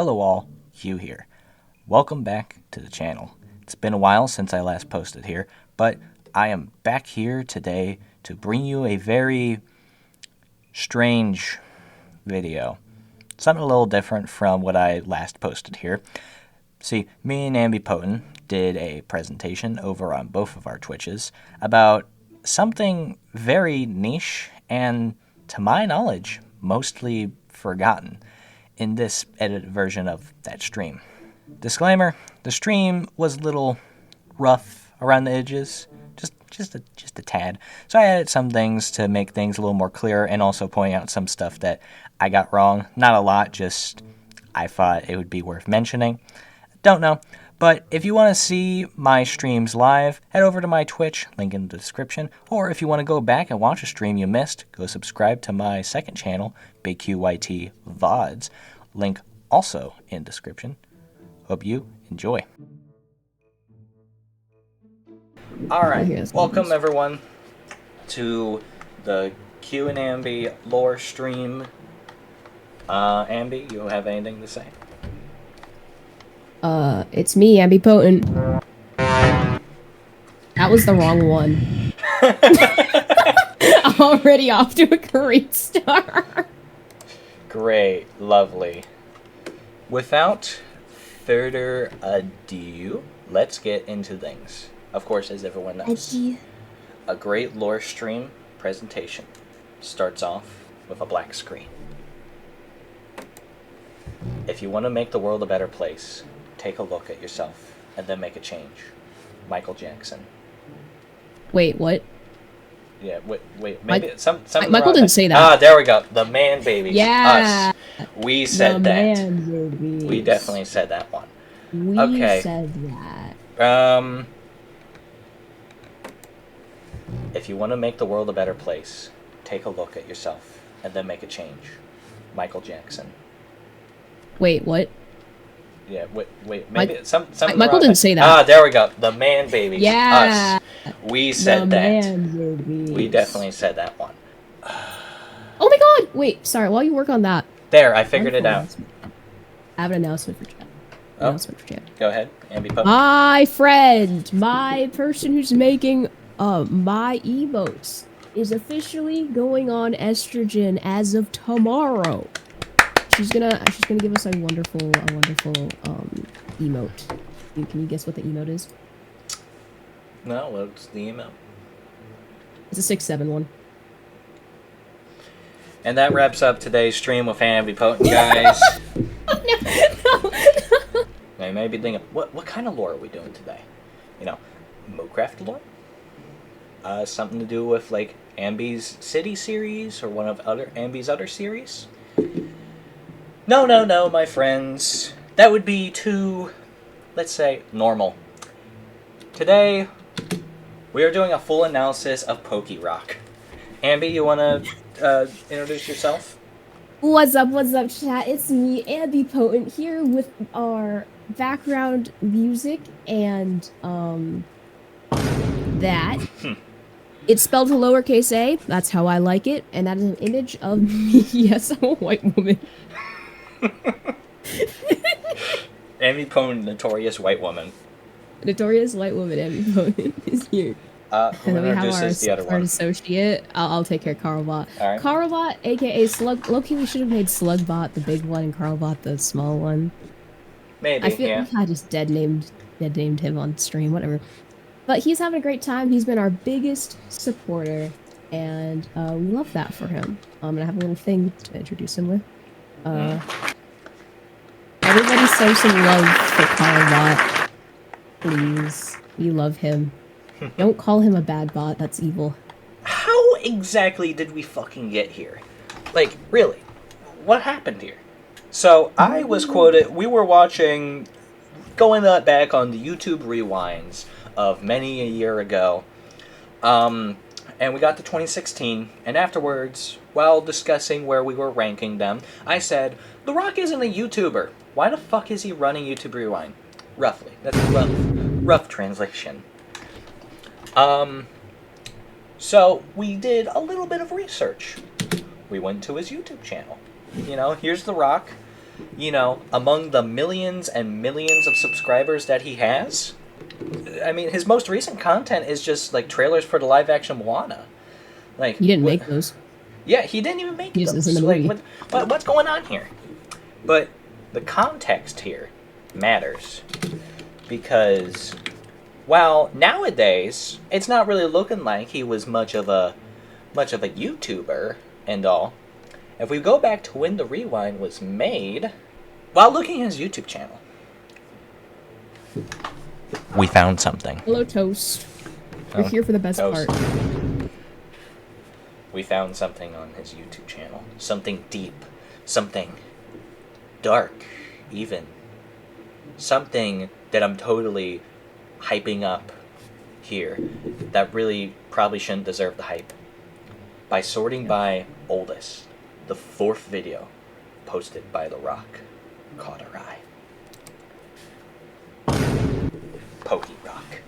Hello all, Hugh here. Welcome back to the channel. It's been a while since I last posted here, but I am back here today to bring you a very strange video. Something a little different from what I last posted here. See, me and Ambipotent did a presentation over on both of our Twitches about something very niche and, to my knowledge, mostly forgotten in this edited version of that stream. Disclaimer, the stream was a little rough around the edges, just a tad. So I added some things to make things a little more clear and also point out some stuff that I got wrong. Not a lot, just I thought it would be worth mentioning. Don't know. But if you want to see my streams live, head over to my Twitch, link in the description. Or if you want to go back and watch a stream you missed, go subscribe to my second channel, Big QYT Vods. Link also in description. Hope you enjoy. Alright, welcome everyone to the Q and Ambi lore stream. Ambi, you have anything to say? It's me, Ambipotent. That was the wrong one. Already off to a great start. Great, lovely. Without further ado, let's get into things. Of course, as everyone knows, a great lore stream presentation starts off with a black screen. If you want to make the world a better place, take a look at yourself and then make a change. Michael Jackson. Wait, what? Yeah, wait, maybe something Michael didn't say that. Ah, there we go. The man babies. Yeah. Us. We said that. Man babies. We definitely said that one. We okay. said that. If you want to make the world a better place, take a look at yourself and then make a change. Michael Jackson. Wait, what? Yeah, wait, maybe something Michael didn't say that. Ah, there we go. The man babies. Yeah. Us. We said that. Man babies. We definitely said that one. Oh my god! Wait, sorry, while you work on that. There, I figured it out. I have an announcement for chat. Go ahead, Ambi. My friend, my person who's making my emotes is officially going on estrogen as of tomorrow. She's gonna give us a wonderful emote. Can you guess what the emote is? No, what's the emote? It's a 6-7 one. And that wraps up today's stream with Ambipotent, guys. No. I may be thinking, what kind of lore are we doing today? You know, Mocraft lore? Something to do with like Ambi's City series or one of Ambi's other series? No, my friends. That would be too, let's say, normal. Today, we are doing a full analysis of Pokerock. Ambi, you want to introduce yourself? What's up, chat? It's me, Ambipotent, here with our background music and, that. It's spelled with lowercase a, that's how I like it, and that is an image of me. Yes, I'm a white woman. Ambipotent, notorious white woman. Notorious white woman, Ambipotent, is here. Who introduces the other one? Our associate. I'll take care of Carlbot. Alright. Carlbot, aka Slug. Loki, we should have made Slugbot the big one and Carlbot the small one. Maybe, I feel yeah. like I just dead named him on stream, whatever. But he's having a great time. He's been our biggest supporter, and we love that for him. I'm gonna have a little thing to introduce him with. Everybody show some love for Carlbot. Please. We love him. Don't call him a bad bot, that's evil. How exactly did we fucking get here? Like, really? What happened here? So, I was quoted, we were watching, going back on the YouTube rewinds of many a year ago, and we got to 2016, and afterwards, while discussing where we were ranking them, I said, The Rock isn't a YouTuber. Why the fuck is he running YouTube Rewind? Roughly. That's a rough translation. So we did a little bit of research. We went to his YouTube channel. You know, here's The Rock. you know, among the millions and millions of subscribers that he has, I mean, his most recent content is just like trailers for the live action Moana. Like, He didn't make those. Yeah, he didn't even make He just those. is in the Like, movie. what's going on here? But the context here matters because, while nowadays it's not really looking like he was much of a YouTuber and all. If we go back to when the Rewind was made, while looking at his YouTube channel, we found something. Hello, Toast. We're here for the best Toast. part. We found something on his YouTube channel. Something deep. Something dark, even. Something that I'm totally hyping up here that really probably shouldn't deserve the hype. By sorting by oldest, the 4th video posted by The Rock caught our eye. Pokerock.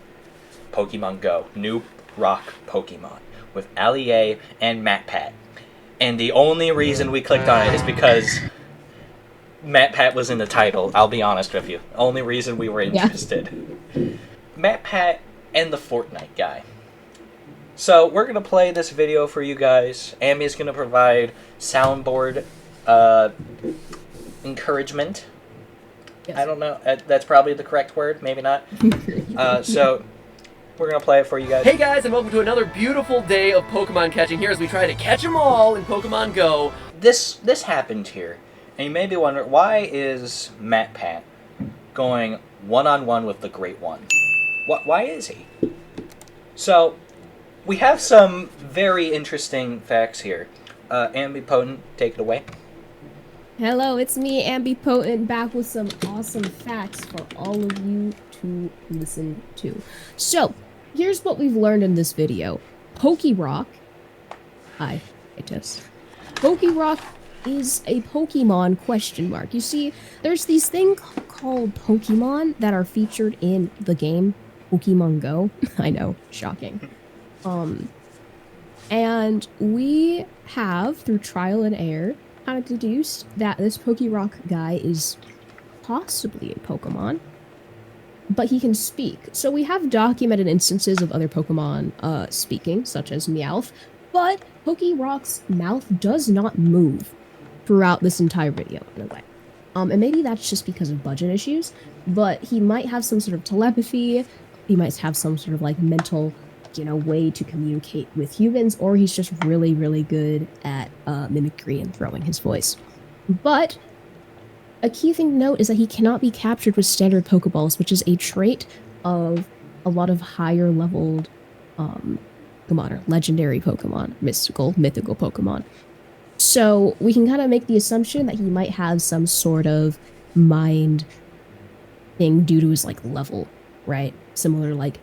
Pokemon Go. New Rock Pokemon. With Ali A and MatPat. And the only reason we clicked on it is because MatPat was in the title, I'll be honest with you. Only reason we were interested. Yeah. MatPat and the Fortnite guy. So we're going to play this video for you guys. Ambi's going to provide soundboard encouragement. Yes. I don't know. That's probably the correct word. Maybe not. So we're going to play it for you guys. Hey guys, and welcome to another beautiful day of Pokemon catching here as we try to catch them all in Pokemon Go. This happened here. And you may be wondering, why is MatPat going one-on-one with the Great One? Why is he? So, we have some very interesting facts here. Ambipotent, take it away. Hello, it's me, Ambipotent, back with some awesome facts for all of you to listen to. So, here's what we've learned in this video. Pokerock, hi, Pokerock is a Pokemon question mark. You see, there's these things called Pokemon that are featured in the game Pokemon Go. I know, shocking. And we have, through trial and error, kind of deduced that this Pokerock guy is possibly a Pokemon, but he can speak. So we have documented instances of other Pokemon speaking, such as Meowth, but Pokerock's mouth does not move throughout this entire video, in a way. And maybe that's just because of budget issues, but he might have some sort of telepathy, he might have some sort of, like, mental, you know, way to communicate with humans, or he's just really, really good at mimicry and throwing his voice. But a key thing to note is that he cannot be captured with standard Pokeballs, which is a trait of a lot of higher leveled Pokemon, or legendary Pokemon, mythical Pokemon. So we can kind of make the assumption that he might have some sort of mind thing due to his, like, level, right? Similar to, like,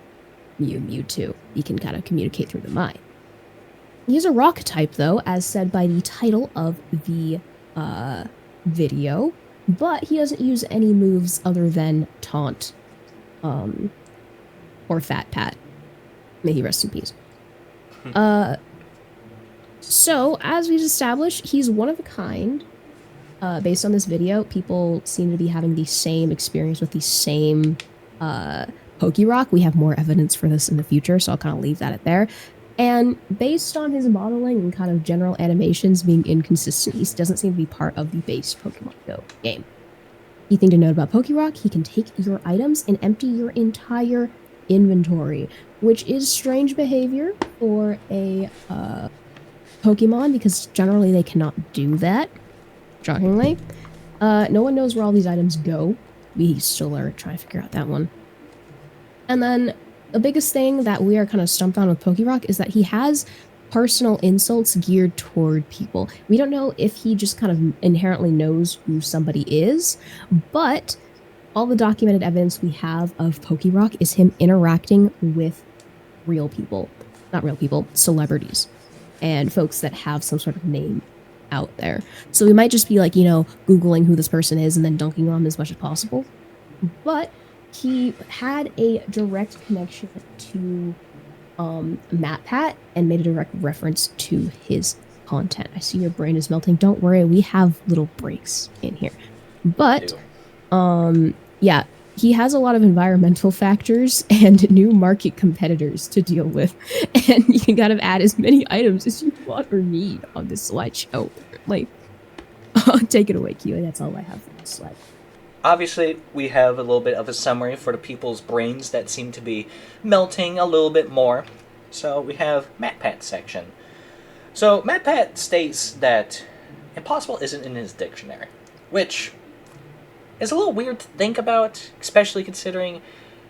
Mewtwo. He can kind of communicate through the mind. He's a rock type, though, as said by the title of the video, but he doesn't use any moves other than Taunt, or Fat Pat. May he rest in peace. So, as we've established, he's one of a kind. Based on this video, people seem to be having the same experience with the same Pokerock. We have more evidence for this in the future, so I'll kind of leave that at there. And based on his modeling and kind of general animations being inconsistent, he doesn't seem to be part of the base Pokemon Go game. Key thing to note about Pokerock, he can take your items and empty your entire inventory, which is strange behavior for a Pokemon, because generally they cannot do that, shockingly. No one knows where all these items go. We still are trying to figure out that one. And then the biggest thing that we are kind of stumped on with Pokerock is that he has personal insults geared toward people. We don't know if he just kind of inherently knows who somebody is, but all the documented evidence we have of Pokerock is him interacting with real people. Not real people, celebrities. And folks that have some sort of name out there. So we might just be, like, you know, Googling who this person is and then dunking on him as much as possible. But he had a direct connection to MatPat and made a direct reference to his content. I see your brain is melting. Don't worry, we have little breaks in here. But do. yeah, he has a lot of environmental factors and new market competitors to deal with. And you can kind of add as many items as you want or need on this slideshow. Like, take it away, Kiwi. That's all I have for this slide. Obviously, we have a little bit of a summary for the people's brains that seem to be melting a little bit more. So we have MatPat's section. So MatPat states that impossible isn't in his dictionary, which is a little weird to think about, especially considering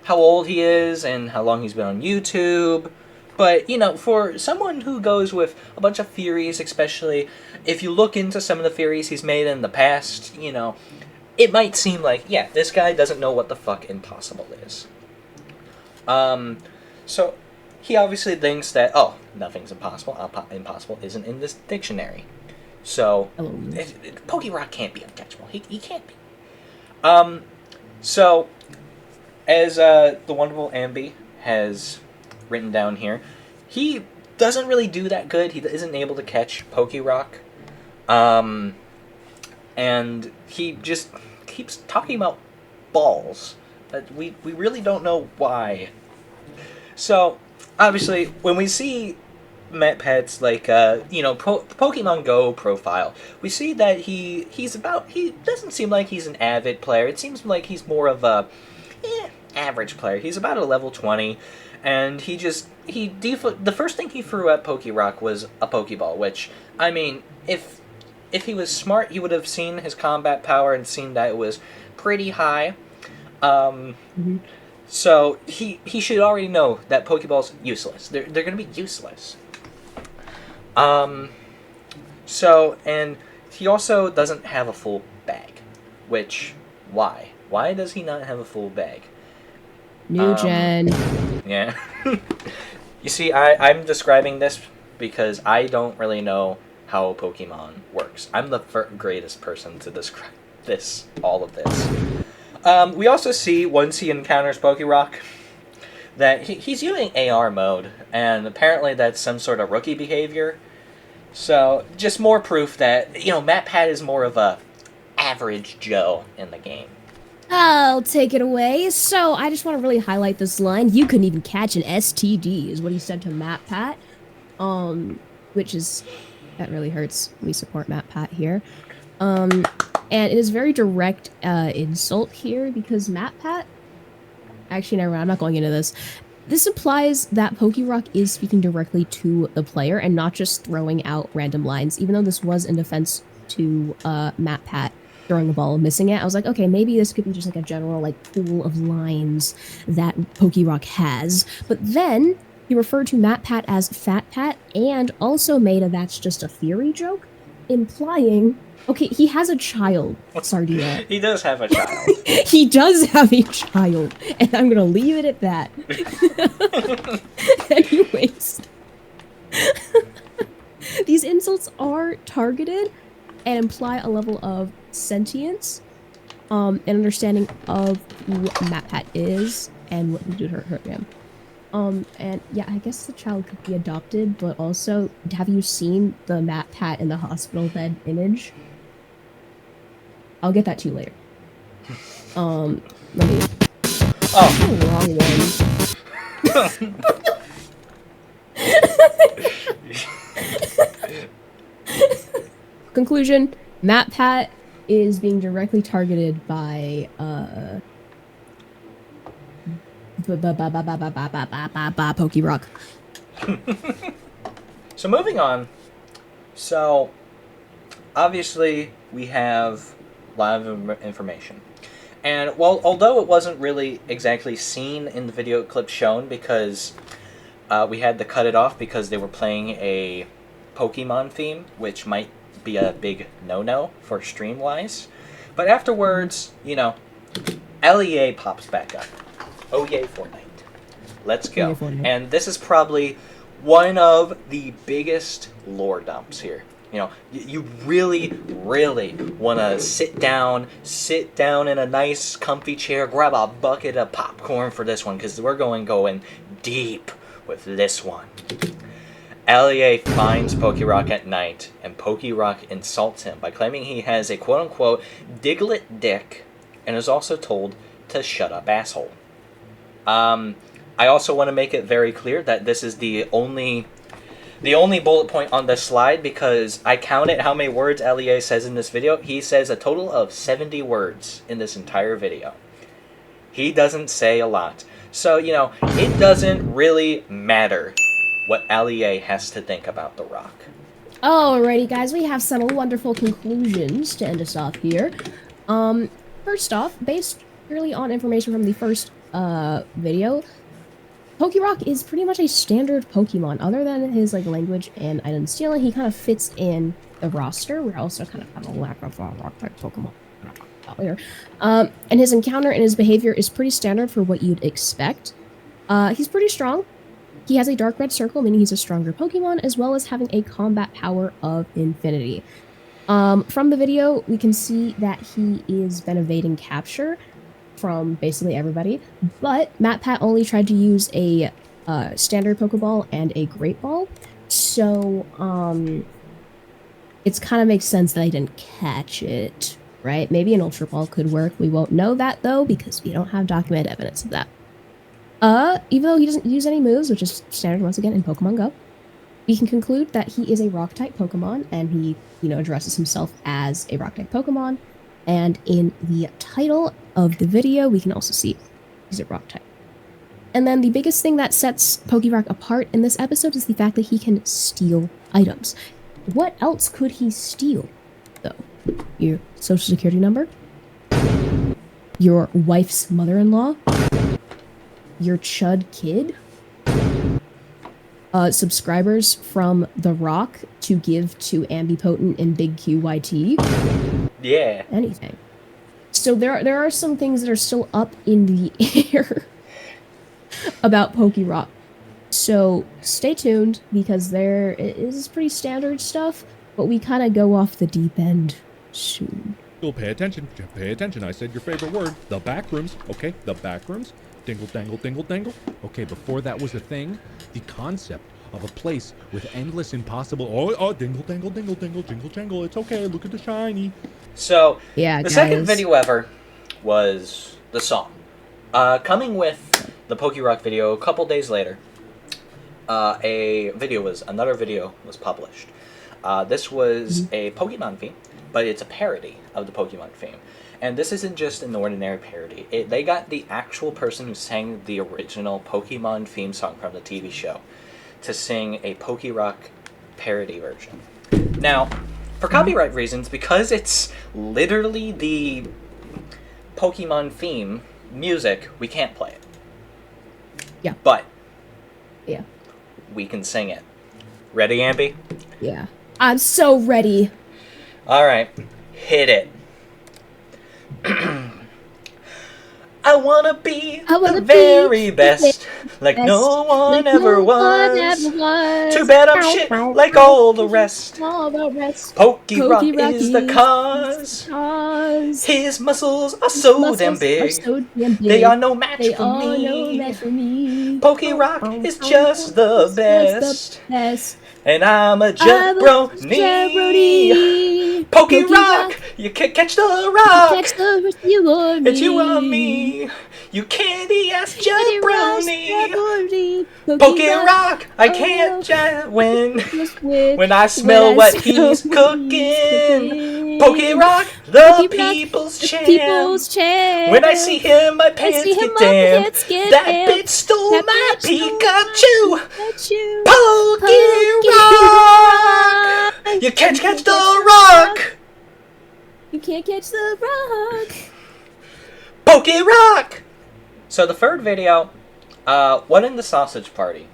how old he is and how long he's been on YouTube. But, you know, for someone who goes with a bunch of theories, especially if you look into some of the theories he's made in the past, you know, it might seem like, yeah, this guy doesn't know what the fuck impossible is. So he obviously thinks that, oh, nothing's impossible. Impossible isn't in this dictionary. So, Pokerock can't be uncatchable. He can't be. So, as the wonderful Ambi has written down here, he doesn't really do that good. He isn't able to catch Pokerock. And he just keeps talking about balls. But we really don't know why. So, obviously, when we see MatPat's, like, Pokemon Go profile, we see that he doesn't seem like he's an avid player. It seems like he's more of a average player. He's about a level 20, and the first thing he threw at Pokerock was a Pokeball, which, I mean, if he was smart, he would have seen his combat power and seen that it was pretty high. So he should already know that Pokeball's useless. They're going to be useless. So, and he also doesn't have a full bag, which, why? Why does he not have a full bag? New gen. Yeah. You see, I'm describing this because I don't really know how Pokemon works. I'm the greatest person to describe all of this. We also see, once he encounters Pokerock, that he's using AR mode, and apparently that's some sort of rookie behavior. So, just more proof that, MatPat is more of a average Joe in the game. I'll take it away. So, I just want to really highlight this line. You couldn't even catch an STD, is what he said to MatPat. Which is, that really hurts. We support MatPat here. And it is very direct insult here, because MatPat... Actually, never mind, I'm not going into this. This implies that Pokerock is speaking directly to the player and not just throwing out random lines, even though this was in defense to MatPat throwing the ball and missing it. I was like, okay, maybe this could be just like a general pool of lines that Pokerock has. But then he referred to MatPat as Fat Pat and also made a "that's just a theory" joke, implying... Okay, he has a child, Sardia. He does have a child. He does have a child, and I'm gonna leave it at that. Anyways. These insults are targeted and imply a level of sentience, and understanding of who MatPat is and what did hurt him. And yeah, I guess the child could be adopted, but also, have you seen the MatPat in the hospital bed image? I'll get that to you later. Let me... Oh, wrong one. Conclusion, MatPat is being directly targeted by, Pokerock. So moving on. So, obviously, we have a lot of information. And, well, although it wasn't really exactly seen in the video clip shown because we had to cut it off because they were playing a Pokemon theme, which might be a big no-no for stream-wise. But afterwards, LEA pops back up. Oh yay, Fortnite. Let's go. And this is probably one of the biggest lore dumps here. You really, really want to sit down in a nice, comfy chair, grab a bucket of popcorn for this one, because we're going deep with this one. Allier finds Pokerock at night, and Pokerock insults him by claiming he has a quote-unquote Diglett dick, and is also told to shut up, asshole. I also want to make it very clear that this is the only bullet point on this slide, because I counted how many words Allier says in this video. He says a total of 70 words in this entire video. He doesn't say a lot. So, you know, it doesn't really matter what Allier has to think about the Rock. Alrighty, guys, we have some wonderful conclusions to end us off here. First off, based purely on information from the first video, Pokerock is pretty much a standard Pokemon. Other than his language and item stealing, he kind of fits in the roster. We're also kind of have a lack of rock type Pokemon here. And his encounter and his behavior is pretty standard for what you'd expect. He's pretty strong. He has a dark red circle, meaning he's a stronger Pokemon, as well as having a combat power of infinity. From the video, we can see that he is been evading capture from basically everybody, but MatPat only tried to use a standard Pokeball and a Great Ball, so it's kind of makes sense that I didn't catch it, right? Maybe an Ultra Ball could work. We won't know that though, because we don't have documented evidence of that. Even though he doesn't use any moves, which is standard once again in Pokemon Go, we can conclude that he is a Rock-type Pokemon, and he, addresses himself as a Rock-type Pokemon. And in the title of the video, we can also see he's a Rock-type. And then the biggest thing that sets Pokerock apart in this episode is the fact that he can steal items. What else could he steal, though? Your social security number? Your wife's mother-in-law? Your chud kid? Subscribers from The Rock to give to Ambipotent and Big QYT? Yeah. Anything. So there are some things that are still up in the air about Pokerock. So stay tuned, because there is pretty standard stuff, but we kind of go off the deep end soon. You'll pay attention. Pay attention. I said your favorite word. The back rooms. Okay, the back rooms. Dingle, dangle, dingle, dangle. Okay, before that was a thing, the concept of a place with endless impossible... Oh, dingle, dangle, dingle, dingle, jingle, jangle. It's okay. Look at the shiny. So, yeah, the guys. second video ever was the song. Coming with the Pokerock video a couple days later, another video was published. This was a Pokemon theme, but it's a parody of the Pokemon theme. And this isn't just an ordinary parody. They got the actual person who sang the original Pokemon theme song from the TV show to sing a Pokerock parody version. Now, for copyright reasons, because it's literally the Pokemon theme music, we can't play it. Yeah. But yeah, we can sing it. Ready, Ambi? Yeah. I'm so ready. All right, hit it. I wanna be the very best, like no one ever was. Too bad I'm shit like all the rest. Pokerock is the cause. His muscles are so damn big. They are no match for me. Pokerock is just the best. And I'm a jabroni. Pokerock, you can catch the rock. It's you or me. You candy ass jabroni. Pokerock, I can't win when I smell what he's cooking. Pokerock, the people's champ. When I see him, my pants get damn. That bitch stole my Pikachu. Pokerock, you can't catch the rock. You can't catch the rock. Pokerock. So the third video, What in the Sausage Party?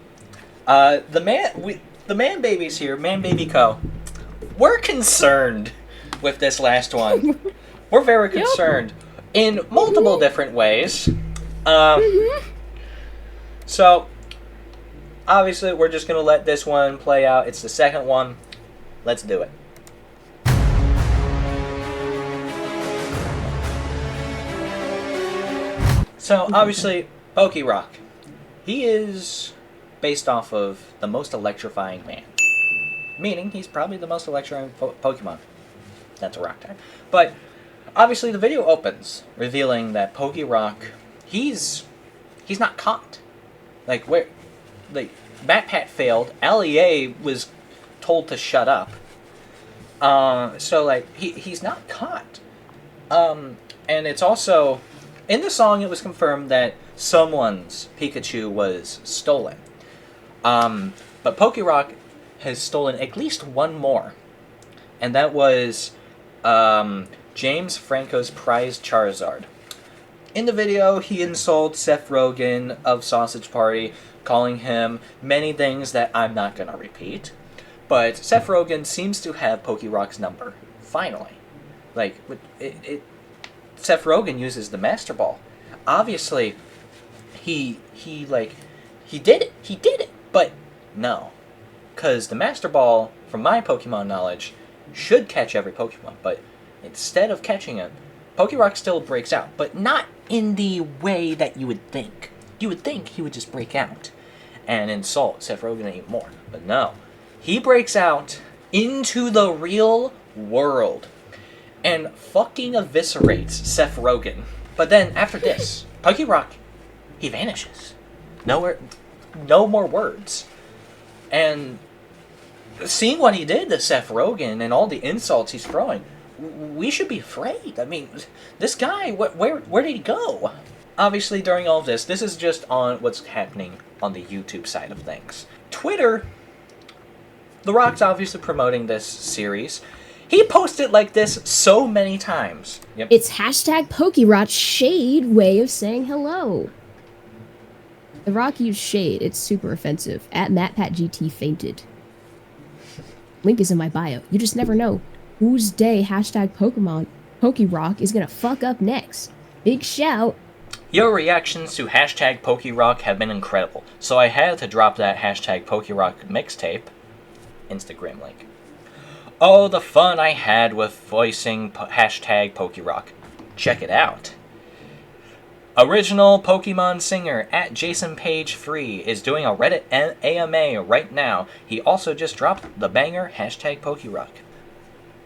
The man babies here, Man Baby Co. We're concerned with this last one. We're very concerned in multiple different ways. So obviously we're just gonna let this one play out. It's the second one. Let's do it. So, obviously, Pokerock. He is based off of the most electrifying man. meaning he's probably the most electrifying Pokemon. That's a rock type. But obviously the video opens revealing that Pokerock, he's not caught. Like MatPat failed. LEA was told to shut up. So like he's not caught. And it's also in the song it was confirmed that someone's Pikachu was stolen. But Pokerock has stolen at least one more, and that was James Franco's prized Charizard. In the video, he insults Seth Rogen of Sausage Party, calling him many things that I'm not going to repeat. But Seth Rogen seems to have Pokerock's number, finally. Like, Seth Rogen uses the Master Ball. Obviously, he did it, but no. Because the Master Ball, from my Pokemon knowledge, should catch every Pokemon, but instead of catching him, Pokerock still breaks out, but not in the way that you would think. You would think he would just break out and insult Seth Rogen even more, but no. He breaks out into the real world and fucking eviscerates Seth Rogen. But then, after this, Pokerock, he vanishes. No more words. And seeing what he did to Seth Rogen and all the insults he's throwing, we should be afraid. I mean, this guy, where did he go? Obviously, during all of this is just on what's happening on the YouTube side of things. Twitter, The Rock's obviously promoting this series. He posted like this so many times. Yep. It's hashtag Pokerock shade way of saying hello. The Rock used shade. It's super offensive. At MatPatGT fainted. Link is in my bio. You just never know whose day hashtag Pokerock is gonna fuck up next. Big shout. Your reactions to hashtag Pokerock have been incredible, so I had to drop that hashtag Pokerock mixtape. Instagram link. Oh, the fun I had with voicing hashtag Pokerock. Check it out. Original Pokemon singer at Jason Page Free is doing a Reddit AMA right now. He also just dropped the banger hashtag Pokerock.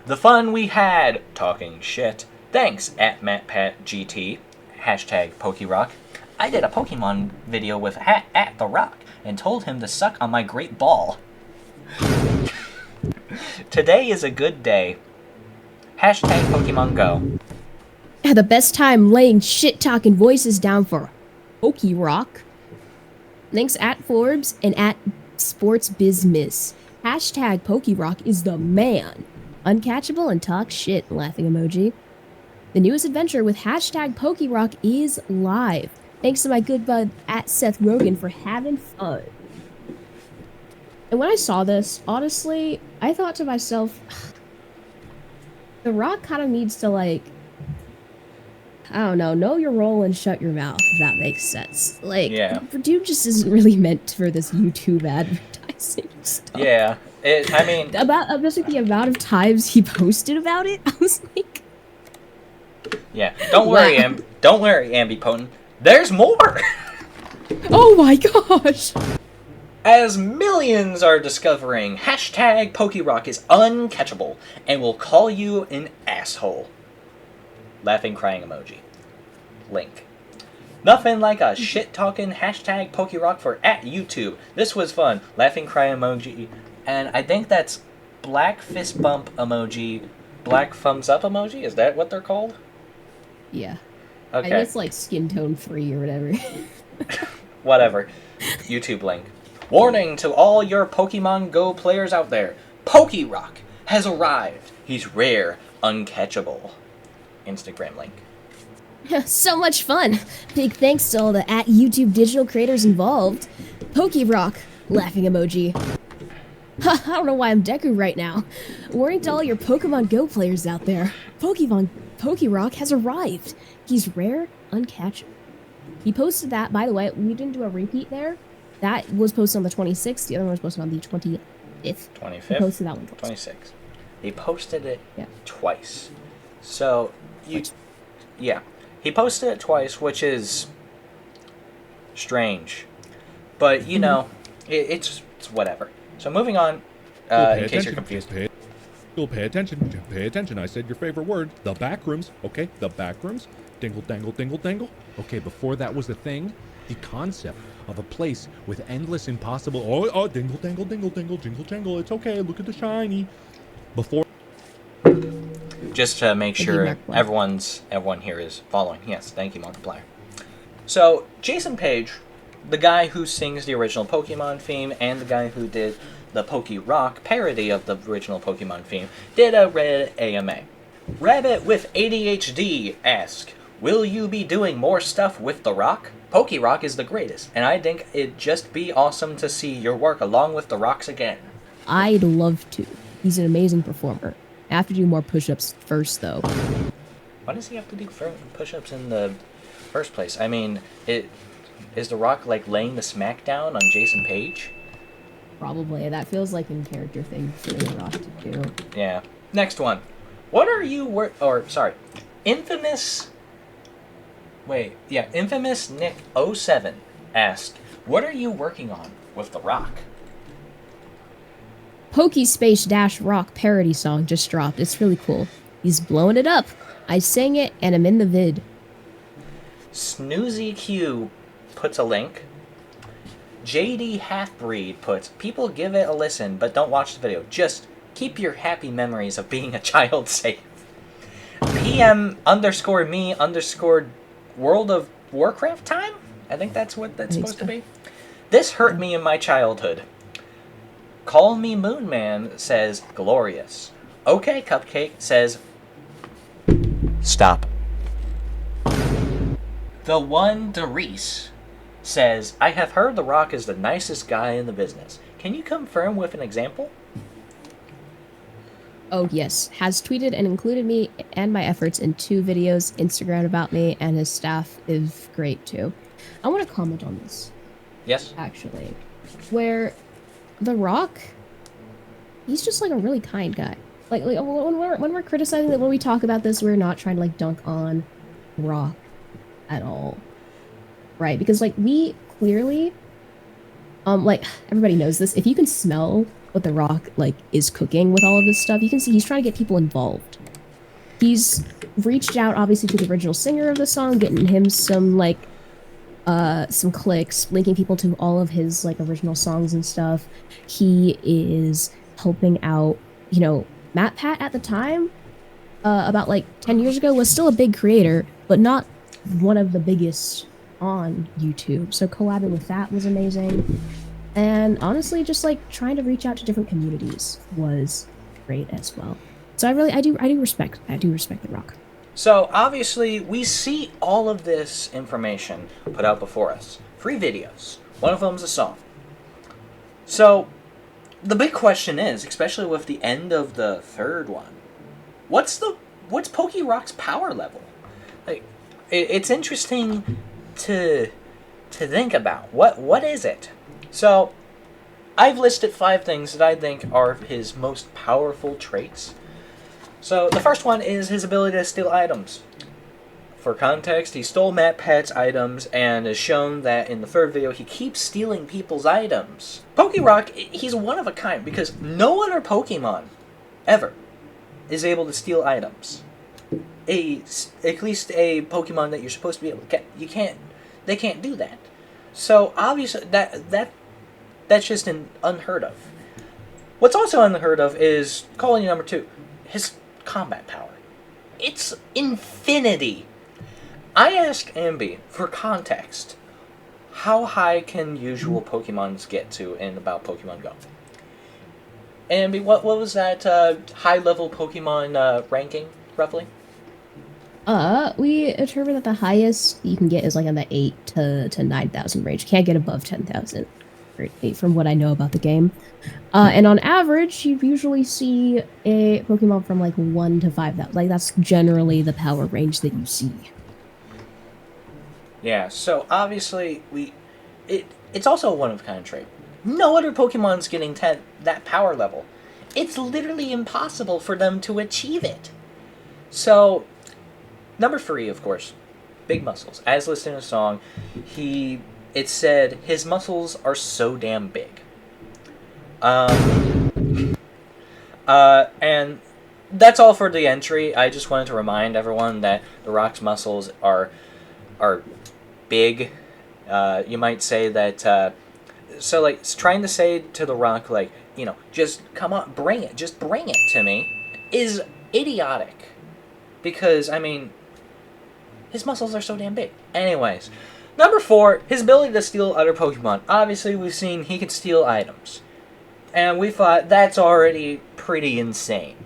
The fun we had talking shit. Thanks at MatPatGT hashtag Pokerock. I did a Pokemon video with at The Rock and told him to suck on my great ball. Today is a good day. Hashtag Pokemon Go. Had the best time laying shit-talking voices down for Pokerock. Links at Forbes and at SportsBizMiss. Hashtag Pokerock is the man. Uncatchable and talk shit, laughing emoji. The newest adventure with hashtag Pokerock is live. Thanks to my good bud at Seth Rogen for having fun. And when I saw this, honestly, I thought to myself, The Rock kind of needs to, like, I don't know your role and shut your mouth, if that makes sense. Like, yeah. Dude just isn't really meant for this YouTube advertising stuff. Yeah, I mean... Just like the amount of times he posted about it, I was like... Yeah, don't worry, Wow. Don't worry, Ambipotent. There's more! Oh my gosh! As millions are discovering, hashtag Pokerock is uncatchable and will call you an asshole. Laughing crying emoji. Link. Nothing like a shit-talking hashtag Pokerock for at YouTube. This was fun. Laughing crying emoji. And I think that's black fist bump emoji, black thumbs up emoji? Is that what they're called? Yeah. Okay. I guess like skin tone free or whatever. Whatever. YouTube link. Warning to all your Pokemon Go players out there. Pokerock has arrived. He's rare, uncatchable. Instagram link. So much fun! Big thanks to all the at YouTube digital creators involved. Pokerock, laughing emoji. I don't know why I'm Deku right now. Warning to all your Pokemon Go players out there. Pokerock has arrived. He's rare, uncatchable. He posted that, by the way, we didn't do a repeat there. That was posted on the 26th, the other one was posted on the 25th. 25th? He posted that one twice. 26. He posted it Yeah. twice. So, yeah. He posted it twice, which is strange. But, you know, it's whatever. So moving on, in case you're confused. You'll pay attention. Pay attention. I said your favorite word. The back rooms. Okay, the back rooms. Dingle, dangle, dingle, dangle. Okay, before that was a thing, the concept of a place with endless impossible... Oh, dingle, dangle, dingle, dingle, jingle, jangle. It's okay. Look at the shiny. Before... Just to make sure everyone here is following. Yes, thank you, Markiplier. So, Jason Page, the guy who sings the original Pokemon theme and the guy who did the Pokerock parody of the original Pokemon theme, did a Red AMA. Rabbit with ADHD asks, will you be doing more stuff with The Rock? Pokerock is the greatest, and I think it'd just be awesome to see your work along with The Rock's again. I'd love to. He's an amazing performer. I have to do more push-ups first, though. Why does he have to do push-ups in the first place? I mean, is The Rock, like, laying the smackdown on Jason Page? Probably. That feels like a character thing for The Rock to do. Yeah. Next one. What are you Infamous Nick 07 asked, what are you working on with The Rock? Pokespace-Rock parody song just dropped. It's really cool. He's blowing it up. I sang it and I'm in the vid. Snoozy Q puts a link. JD Halfbreed puts, people give it a listen, but don't watch the video. Just keep your happy memories of being a child safe. PM_me_World of Warcraft time? I think that's what that's supposed to be. This hurt me in my childhood. Call Me Moon Man says, glorious. Okay Cupcake says, stop. The one Derice says, I have heard The Rock is the nicest guy in the business. Can you confirm with an example? Oh yes, has tweeted and included me and my efforts in 2 videos, Instagram about me, and his staff is great too. I want to comment on this. Yes? Actually. Where The Rock, he's just like a really kind guy. Like when we're criticizing that, when we talk about this, we're not trying to like dunk on Rock at all. Right? Because like we clearly, like everybody knows this, if you can smell what The Rock like is cooking with all of this stuff, you can see he's trying to get people involved. He's reached out obviously to the original singer of the song, getting him some like some clicks, linking people to all of his like original songs and stuff. He is helping out, you know, Matt Pat at the time, about like 10 years ago, was still a big creator, but not one of the biggest on YouTube. So collabing with that was amazing. And honestly, just like trying to reach out to different communities was great as well. So I do respect The Rock. So obviously we see all of this information put out before us. 3 videos. One of them's a song. So the big question is, especially with the end of the 3rd one, what's Pokerock's power level? Like, it's interesting to think about. What is it? So I've listed 5 things that I think are his most powerful traits. So the first one is his ability to steal items. For context, he stole Matt Pat's items and is shown that in the 3rd video he keeps stealing people's items. Pokerock, he's one of a kind because no other Pokemon ever is able to steal items. At least a Pokemon that you're supposed to be able to get. They can't do that. So obviously that's just unheard of. What's also unheard of is calling number 2, his combat power. It's infinity. I asked Ambi for context. How high can usual Pokemons get to in about Pokemon Go? Ambi, what was that high level Pokemon ranking roughly? We determined that the highest you can get is like in the 8 to 9,000 range. Can't get above 10,000. From what I know about the game. And on average, you usually see a Pokemon from like 1 to 5,000. Like that's generally the power range that you see. Yeah, so obviously it's also a one-of-a-kind trait. No other Pokemon's getting that power level. It's literally impossible for them to achieve it. So, number 3, of course, big muscles. As listed in a song, it said his muscles are so damn big. And that's all for the entry. I just wanted to remind everyone that The Rock's muscles are big. You might say that. So like trying to say to The Rock, like, you know, just come on, just bring it to me, is idiotic. Because I mean, his muscles are so damn big. Anyways, number 4, his ability to steal other Pokemon. Obviously, we've seen he can steal items, and we thought that's already pretty insane.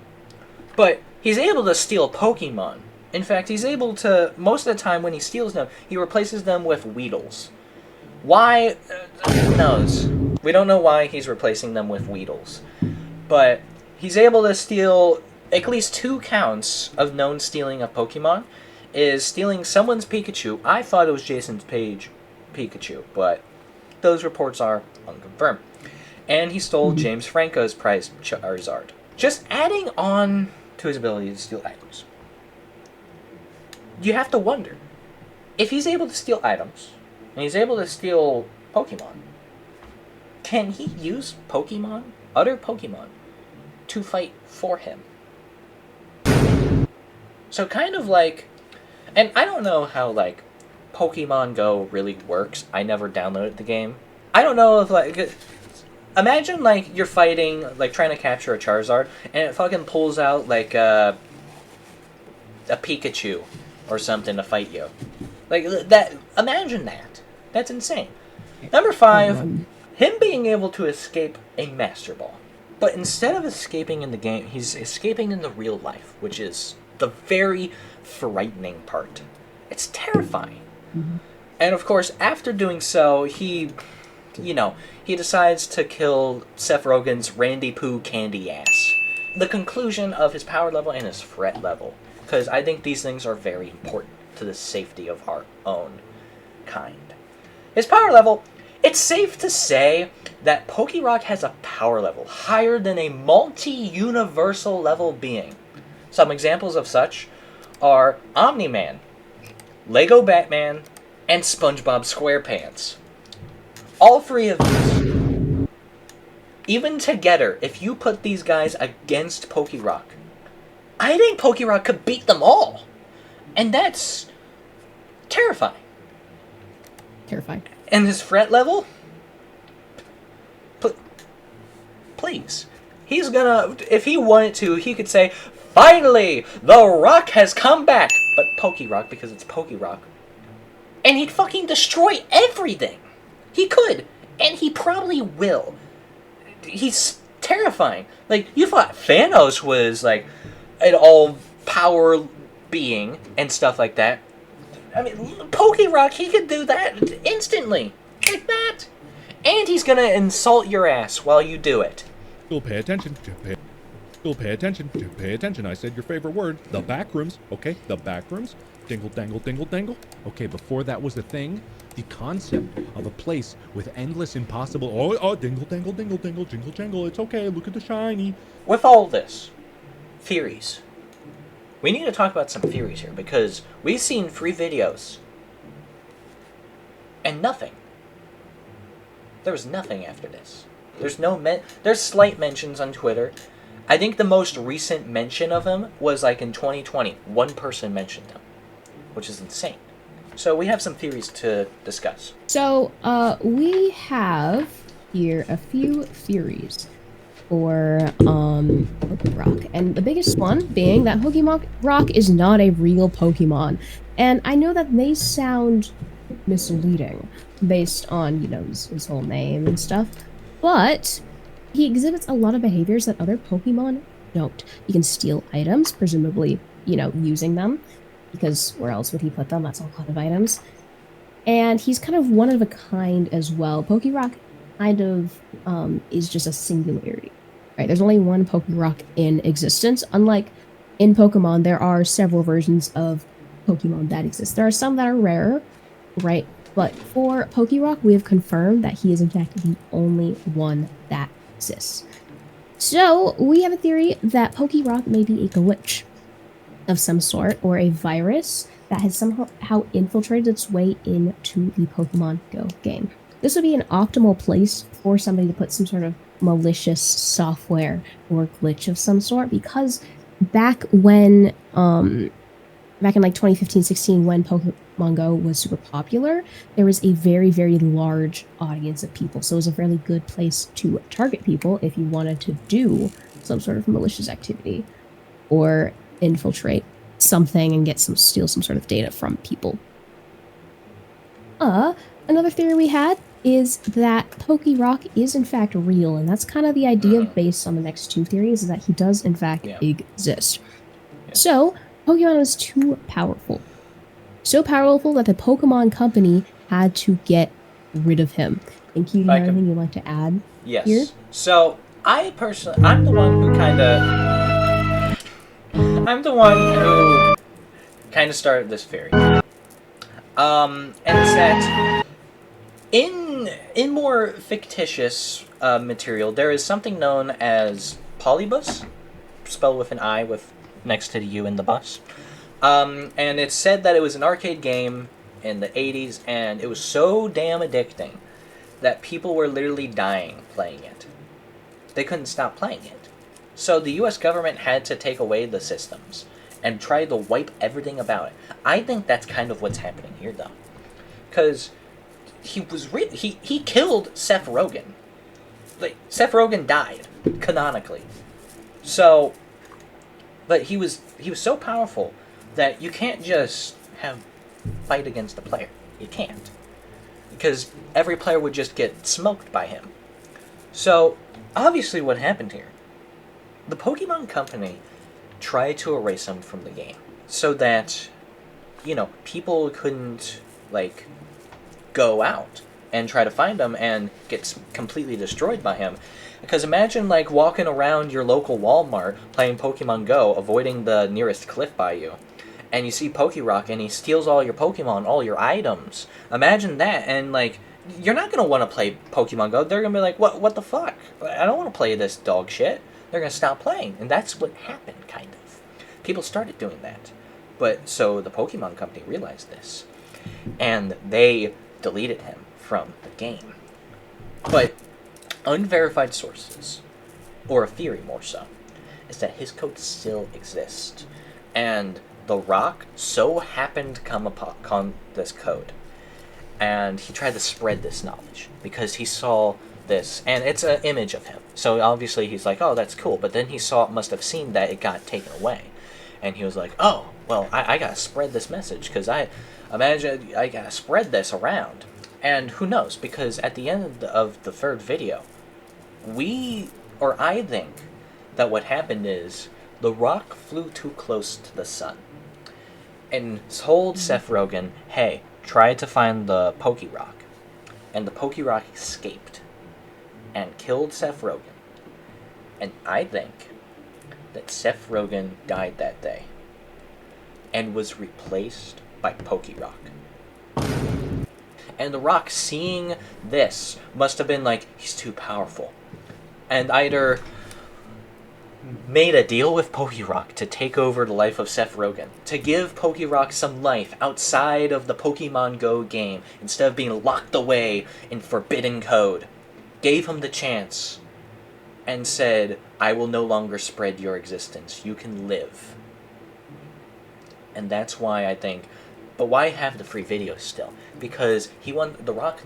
But he's able to steal Pokemon. In fact, he's able to, most of the time when he steals them, he replaces them with Weedles. Why? Who knows? We don't know why he's replacing them with Weedles. But he's able to steal at least 2 counts of known stealing of Pokemon. Is stealing someone's Pikachu. I thought it was Jason's Page Pikachu, but those reports are unconfirmed. And he stole James Franco's prized Charizard. Just adding on to his ability to steal items. You have to wonder, if he's able to steal items, and he's able to steal Pokemon, can he use Pokemon, other Pokemon, to fight for him? So kind of like, and I don't know how like Pokemon Go really works. I never downloaded the game. I don't know if like, imagine like you're fighting, like trying to capture a Charizard, and it fucking pulls out like a Pikachu or something to fight you. Like that. Imagine that. That's insane. Number 5, him being able to escape a Master Ball. But instead of escaping in the game, he's escaping in the real life, which is the very frightening part. It's terrifying. And of course, after doing so, he decides to kill Seth Rogen's Randy Poo candy ass. The conclusion of his power level and his threat level. Because I think these things are very important to the safety of our own kind. His power level, it's safe to say that Pokerock has a power level higher than a multi-universal level being. Some examples of such are Omni-Man, Lego Batman, and SpongeBob SquarePants. All 3 of these, even together, if you put these guys against Pokerock, I think Pokerock could beat them all. And that's terrifying. Terrifying. And his threat level? Please. He's gonna, if he wanted to, he could say, finally, The Rock has come back. But Pokerock, because it's Pokerock. And he'd fucking destroy everything. He could. And he probably will. He's terrifying. Like, you thought Thanos was, like, an all-power being and stuff like that. I mean, Pokerock, he could do that instantly. Like that. And he's gonna insult your ass while you do it. You'll pay attention. You'll pay attention. Pay attention. I said your favorite word. The back rooms. Okay, the back rooms. Dingle, dangle, dingle, dangle. Okay, before that was a thing, the concept of a place with endless impossible... Oh, dingle, dangle, dingle, dangle, jingle, jangle. It's okay. Look at the shiny. With all this, theories. We need to talk about some theories here, because we've seen 3 videos. And nothing. There was nothing after this. There's there's slight mentions on Twitter. I think the most recent mention of him was like in 2020. One person mentioned him, which is insane. So we have some theories to discuss. So, we have here a few theories for Pokerock, and the biggest one being that Pokerock is not a real Pokemon. And I know that may sound misleading based on, you know, his whole name and stuff, but he exhibits a lot of behaviors that other Pokemon don't. He can steal items, presumably, you know, using them, because where else would he put them? That's a lot of items. And he's kind of one of a kind as well. Pokerock kind of is just a singularity, right? There's only one Pokerock in existence. Unlike in Pokemon, there are several versions of Pokemon that exist. There are some that are rarer, right? But for Pokerock, we have confirmed that he is in fact the only one that exists. So we have a theory that Pokerock may be a glitch of some sort, or a virus that has somehow infiltrated its way into the Pokemon Go game. This would be an optimal place for somebody to put some sort of malicious software or glitch of some sort, because back when back in like 2015-16, when Pokemon Go was super popular, there was a very, very large audience of people. So it was a fairly good place to target people if you wanted to do some sort of malicious activity or infiltrate something and steal some sort of data from people. Another theory we had is that Pokerock is in fact real, and that's kind of the idea based on the next two theories, is that he does in fact exist. So Pokemon is too powerful. So powerful that the Pokemon Company had to get rid of him. And Q, do you have anything you'd like to add? Yes. Here? So I'm the one who kind of started this theory. And it's that in more fictitious material, there is something known as polybus, spelled with an I with next to the U in the bus. And it's said that it was an arcade game in the 80s, and it was so damn addicting that people were literally dying playing it. They couldn't stop playing it. So the US government had to take away the systems and try to wipe everything about it. I think that's kind of what's happening here, though. Because he killed Seth Rogen. Like, Seth Rogen died, canonically. So, but he was so powerful that you can't just fight against a player. You can't. Because every player would just get smoked by him. So, obviously what happened here, the Pokemon Company tried to erase him from the game so that, people couldn't, go out and try to find him and get completely destroyed by him. Because imagine, walking around your local Walmart playing Pokemon Go, avoiding the nearest cliff by you, and you see Pokerock and he steals all your Pokemon, all your items. Imagine that, and, you're not going to want to play Pokemon Go. They're going to be like, what the fuck? I don't want to play this dog shit. They're going to stop playing. And that's what happened, kind of. People started doing that. But, so the Pokemon Company realized this. And they deleted him from the game. But unverified sources, or a theory more so, is that his code still exists. And The Rock so happened to come upon this code. And he tried to spread this knowledge because he saw this, and it's an image of him. So obviously he's like, oh, that's cool. But then he must have seen that it got taken away. And he was like, oh, well, I gotta spread this message because I gotta spread this around. And who knows, because at the end of the third video, I think that what happened is The Rock flew too close to the sun and told Seth Rogen, hey, try to find the Pokerock. And the Pokerock escaped and killed Seth Rogen. And I think that Seth Rogen died that day and was replaced by Pokerock. And The Rock, seeing this, must have been like, he's too powerful. And either made a deal with Pokerock to take over the life of Seth Rogen, to give Pokerock some life outside of the Pokemon Go game, instead of being locked away in forbidden code, gave him the chance, and said, I will no longer spread your existence, you can live. And that's why I think, but why have the free videos still? Because The Rock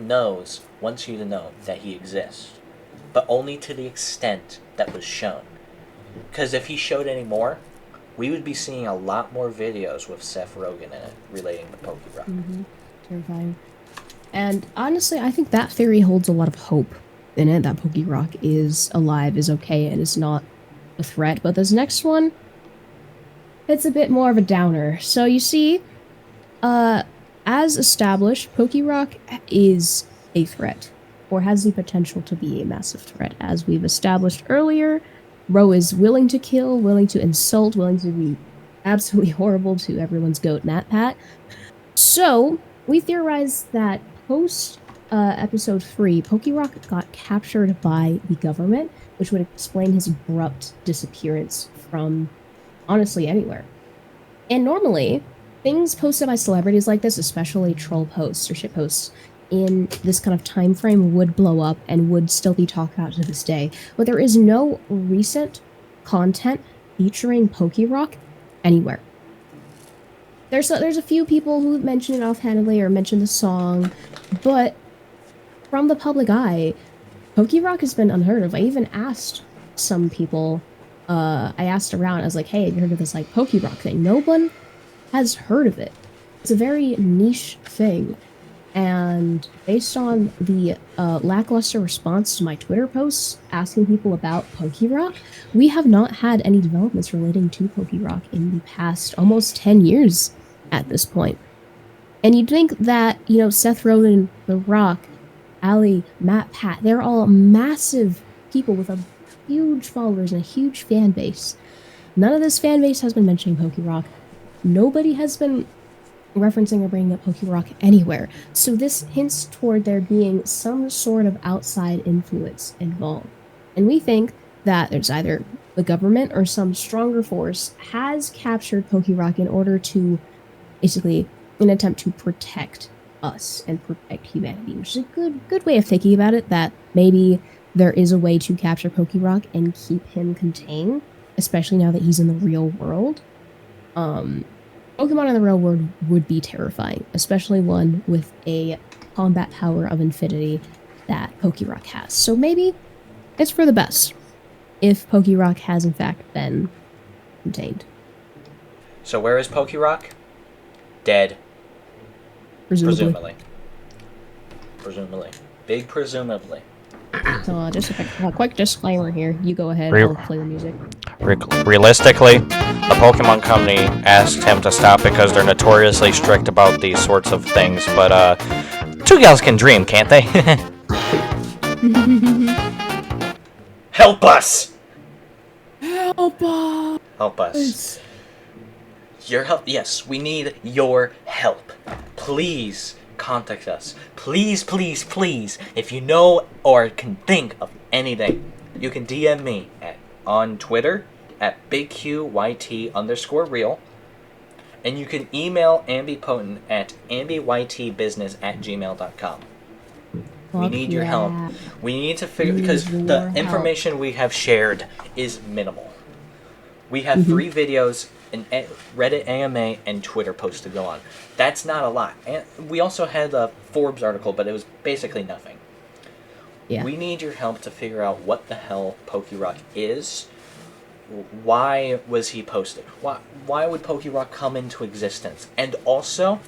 wants you to know that he exists, but only to the extent that was shown. Because if he showed any more, we would be seeing a lot more videos with Seth Rogen in it relating to Pokerock. Mm-hmm. Terrifying. And honestly, I think that theory holds a lot of hope in it, that Pokerock is alive, is okay, and is not a threat. But this next one, it's a bit more of a downer. So you see, as established, Pokerock is a threat, or has the potential to be a massive threat. As we've established earlier, Ro is willing to kill, willing to insult, willing to be absolutely horrible to everyone's goat, MatPat. So, we theorize that post episode 3, Pokerock got captured by the government, which would explain his abrupt disappearance from, honestly, anywhere. And normally, things posted by celebrities like this, especially troll posts or shit posts, in this kind of time frame would blow up and would still be talked about to this day. But there is no recent content featuring Pokerock anywhere. There's a few people who mention it offhandedly or mention the song, but from the public eye, Pokerock has been unheard of. I even asked some people, I asked around, I was like, hey, have you heard of this, like, Pokerock thing? No one has heard of it. It's a very niche thing, and based on the lackluster response to my Twitter posts asking people about Pokerock, we have not had any developments relating to Pokerock in the past almost 10 years at this point. And you'd think that, you know, Seth Rogen, The Rock, Ali, Matt, Pat, they're all massive people with a huge followers and a huge fan base. None of this fan base has been mentioning Pokerock. Nobody has been referencing or bringing up Pokerock anywhere. So this hints toward there being some sort of outside influence involved. And we think that there's either the government or some stronger force has captured Pokerock in order to basically an attempt to protect us and protect humanity, which is a good way of thinking about it, that maybe there is a way to capture Pokerock and keep him contained, especially now that he's in the real world. Pokemon in the real world would be terrifying, especially one with a combat power of infinity that Pokerock has. So maybe it's for the best if Pokerock has in fact been contained. So where is Pokerock? Dead. Presumably. Presumably. Big presumably. So just a quick disclaimer here. You go ahead, I'll play the music. Realistically, the Pokemon Company asked him to stop because they're notoriously strict about these sorts of things, but two gals can dream, can't they? Help us! Help us! Help us. Your help? Yes, we need your help. Please contact us. Please, please, please. If you know or can think of anything, you can DM me on Twitter at BigQYT_real. And you can email ambipotent at ambiYTbusiness@gmail.com. We need your help. We need to figure, because the information we have shared is minimal. We have 3 videos, an Reddit AMA, and Twitter posts to go on. That's not a lot. And we also had a Forbes article, but it was basically nothing. Yeah. We need your help to figure out what the hell Pokerock is. Why was he posted? Why would Pokerock come into existence? And also,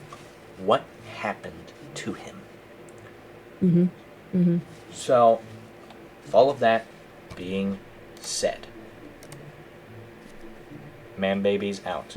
what happened to him? So, with all of that being said, Man Baby's out.